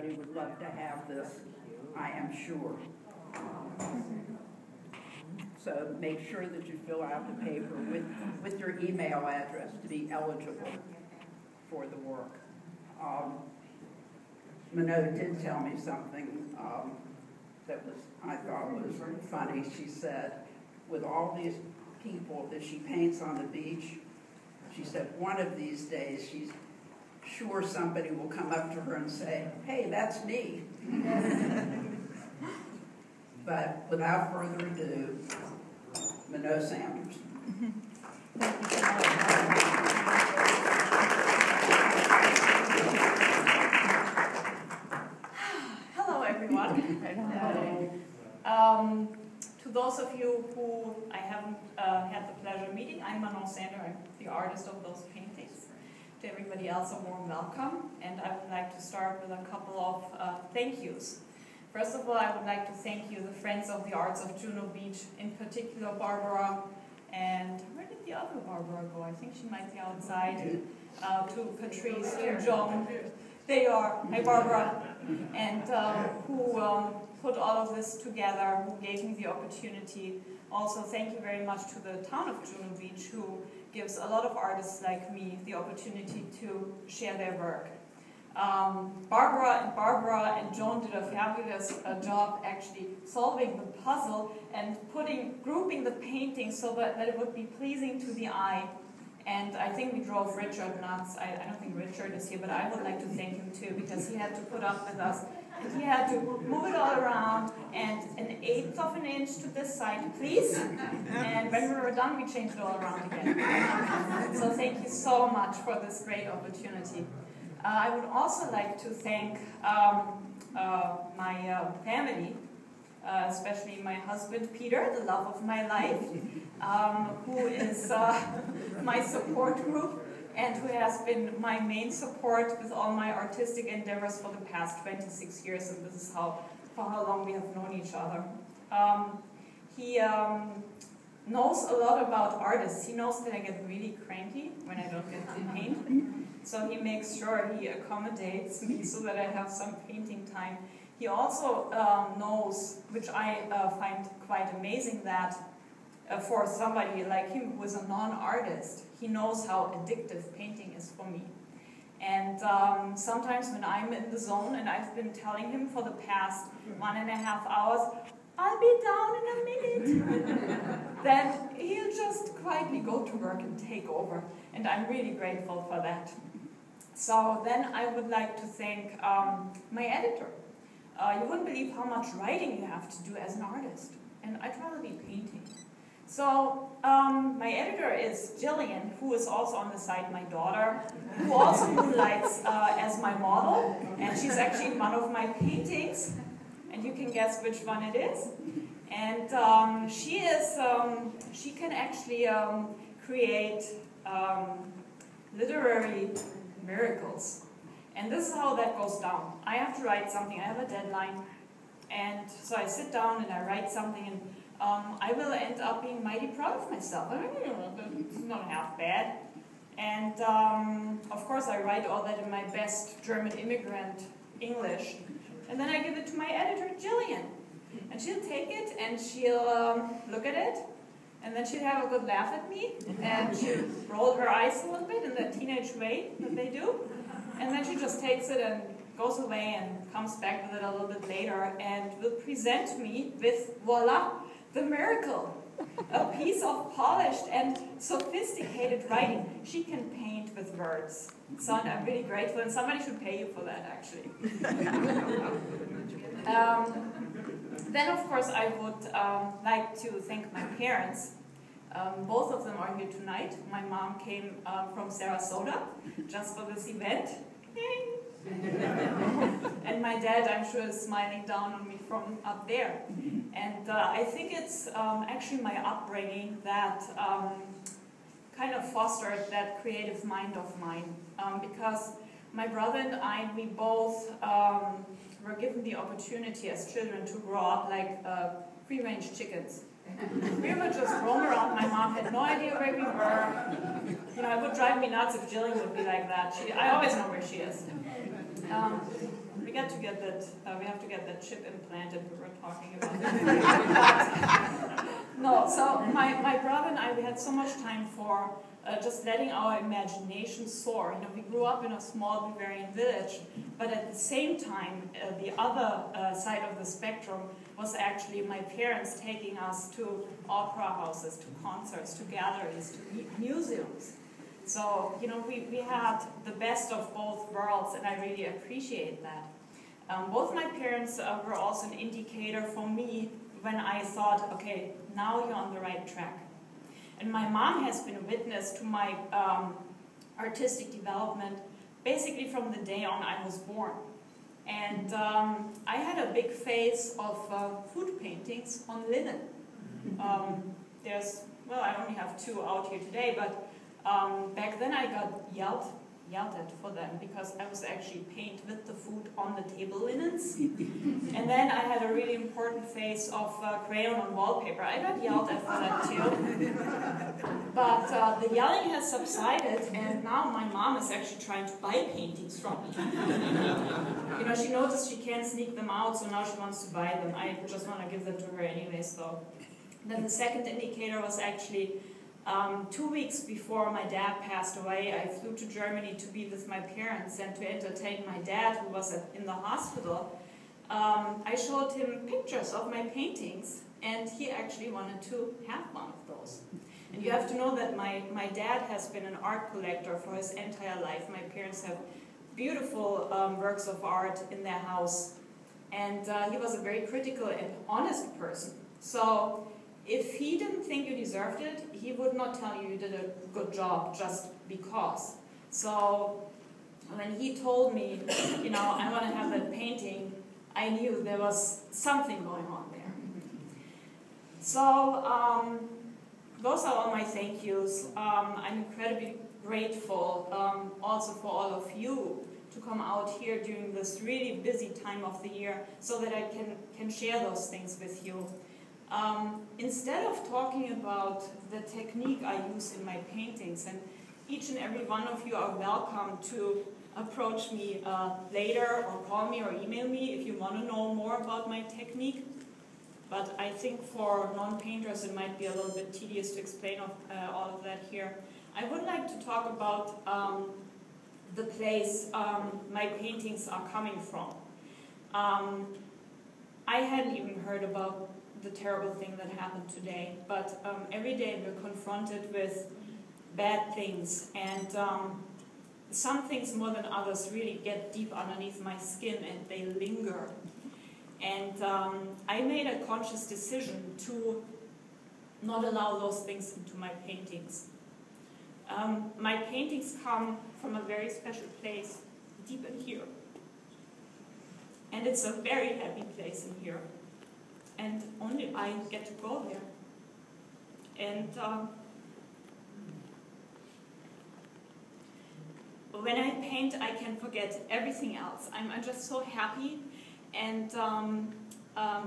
everybody would love to have this, I am sure. So make sure that you fill out the paper with your email address to be eligible for the work. Manon did tell me something that I thought was funny. She said, with all these people that she paints on the beach, she said one of these days she's sure somebody will come up to her and say, "Hey, that's me." But without further ado, Manon Sanders. Hello, everyone. To those of you who I haven't had the pleasure of meeting, I'm Manon Sander. I'm the artist of those paintings. To everybody else, a warm welcome. And I would like to start with a couple of thank yous. First of all, I would like to thank you, the Friends of the Arts of Juno Beach, in particular Barbara, and where did the other Barbara go? I think she might be outside. To Patrice, to Joan. They are, hi Barbara, and who put all of this together, who gave me the opportunity. Also, thank you very much to the town of Juno Beach, who gives a lot of artists like me the opportunity to share their work. Barbara and Joan did a fabulous job actually solving the puzzle and grouping the paintings so that it would be pleasing to the eye. And I think we drove Richard nuts. I don't think Richard is here, but I would like to thank him too, because he had to put up with us. And he had to move it all around, and 1/8 of an inch to this side, please. And when we were done, we changed it all around again. So thank you so much for this great opportunity. I would also like to thank my family, especially my husband Peter, the love of my life, who is my support group and who has been my main support with all my artistic endeavors for the past 26 years, and this is for how long we have known each other. He knows a lot about artists. He knows that I get really cranky when I don't get to paint. So he makes sure he accommodates me so that I have some painting time. He also knows, which I find quite amazing, that for somebody like him who is a non-artist, he knows how addictive painting is for me. And sometimes when I'm in the zone, and I've been telling him for the past 1.5 hours, I'll be down in a minute, then he'll just quietly go to work and take over. And I'm really grateful for that. So then I would like to thank my editor. You wouldn't believe how much writing you have to do as an artist. And I'd rather be painting. So my editor is Jillian, who is also on the side my daughter, who also moonlights as my model. And she's actually in one of my paintings. And you can guess which one it is. And she can actually create literary miracles. And this is how that goes down. I have to write something, I have a deadline, and so I sit down and I write something, and I will end up being mighty proud of myself. It's not half bad. And of course I write all that in my best German immigrant English. And then I give it to my editor, Jillian. And she'll take it and she'll look at it, and then she'd have a good laugh at me, and she'd roll her eyes a little bit in that teenage way that they do. And then she just takes it and goes away and comes back with it a little bit later and will present me with, voila, the miracle. A piece of polished and sophisticated writing. She can paint with words. So I'm really grateful, and somebody should pay you for that, actually. Then, of course, I would like to thank my parents. Both of them are here tonight. My mom came from Sarasota just for this event. And my dad, I'm sure, is smiling down on me from up there. And I think it's actually my upbringing that kind of fostered that creative mind of mine. Because my brother and I, we both were given the opportunity as children to grow up like free-range chickens. We would just roam around. My mom had no idea where we were. You know, it would drive me nuts if Jillian would be like that. I always know where she is. We have to get that chip implanted we were talking about. No, so my brother and I, we had so much time for just letting our imagination soar. You know, we grew up in a small Bavarian village, but at the same time, the other side of the spectrum was actually my parents taking us to opera houses, to concerts, to galleries, to museums. So, you know, we had the best of both worlds, and I really appreciate that. Both my parents were also an indicator for me when I thought, okay, now you're on the right track. And my mom has been a witness to my artistic development basically from the day on I was born. And I had a big phase of food paintings on linen. Well, I only have 2 out here today, but back then I got yelled at for them because I was actually paint with the food on the table linens. And then I had a really important phase of crayon on wallpaper. I got yelled at for that too. But the yelling has subsided, and now my mom is actually trying to buy paintings from me. You know, she noticed she can't sneak them out, so now she wants to buy them. I just want to give them to her anyways, though. Then the second indicator was actually 2 weeks before my dad passed away. I flew to Germany to be with my parents and to entertain my dad, who was in the hospital. I showed him pictures of my paintings, and he actually wanted to have one of those. And you have to know that my dad has been an art collector for his entire life. My parents have beautiful works of art in their house, and he was a very critical and honest person. So if he didn't think you deserved it, he would not tell you you did a good job just because. So when he told me, you know, I want to have that painting, I knew there was something going on there. So those are all my thank yous. I'm incredibly grateful also for all of you to come out here during this really busy time of the year so that I can share those things with you. Instead of talking about the technique I use in my paintings, and each and every one of you are welcome to approach me later or call me or email me if you want to know more about my technique. But I think for non-painters it might be a little bit tedious to explain all of that here. I would like to talk about the place my paintings are coming from. I hadn't even heard about the terrible thing that happened today, but every day we're confronted with bad things, and some things more than others really get deep underneath my skin and they linger. And I made a conscious decision to not allow those things into my paintings. My paintings come from a very special place deep in here, and it's a very happy place in here. And only I get to go there. And when I paint, I can forget everything else. I'm just so happy, and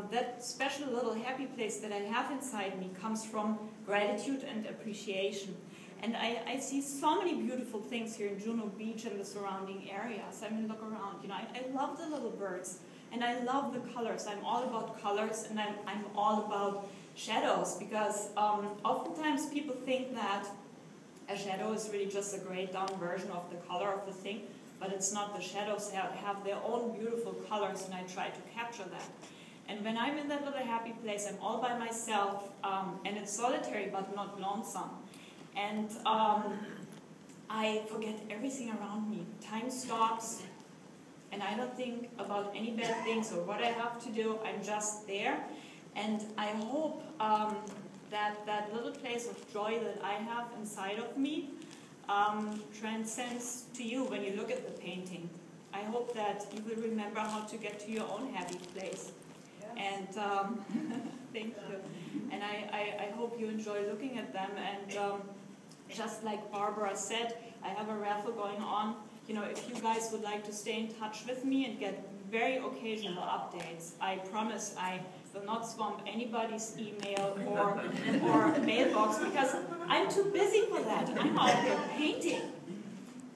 that special little happy place that I have inside me comes from gratitude and appreciation. And I see so many beautiful things here in Juno Beach and the surrounding areas. I mean, look around. You know, I love the little birds. And I love the colors. I'm all about colors, and I'm all about shadows, because oftentimes people think that a shadow is really just a grayed down version of the color of the thing, but it's not. The shadows have their own beautiful colors, and I try to capture that. And when I'm in that little happy place, I'm all by myself, and it's solitary but not lonesome. And I forget everything around me. Time stops. And I don't think about any bad things or what I have to do. I'm just there. And I hope that little place of joy that I have inside of me transcends to you when you look at the painting. I hope that you will remember how to get to your own happy place. Yes. And thank you. And I hope you enjoy looking at them. And just like Barbara said, I have a raffle going on. You know, if you guys would like to stay in touch with me and get very occasional updates, I promise I will not swamp anybody's email or mailbox, because I'm too busy for that. I'm out there painting.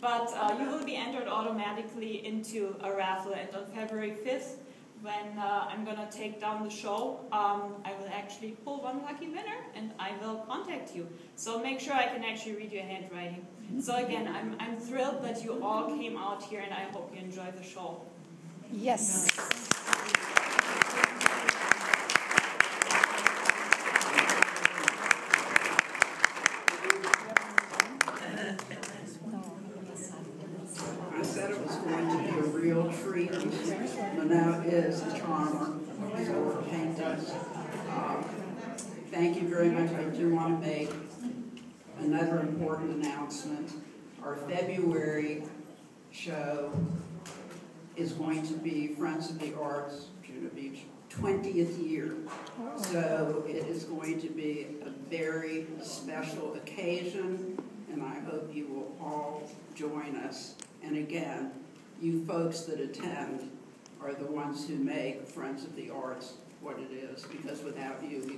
but you will be entered automatically into a raffle. And on February 5th, when I'm going to take down the show, I will actually pull one lucky winner and I will contact you. So make sure I can actually read your handwriting. So again, I'm thrilled that you all came out here and I hope you enjoy the show. Yes. I said it was going to be a real treat. Manon is a charmer for paintings. Thank you very much. I do want to make another important announcement. Our February show is going to be Friends of the Arts, Juno Beach, 20th year. So it is going to be a very special occasion, and I hope you will all join us. And again, you folks that attend are the ones who make Friends of the Arts what it is, because without you, we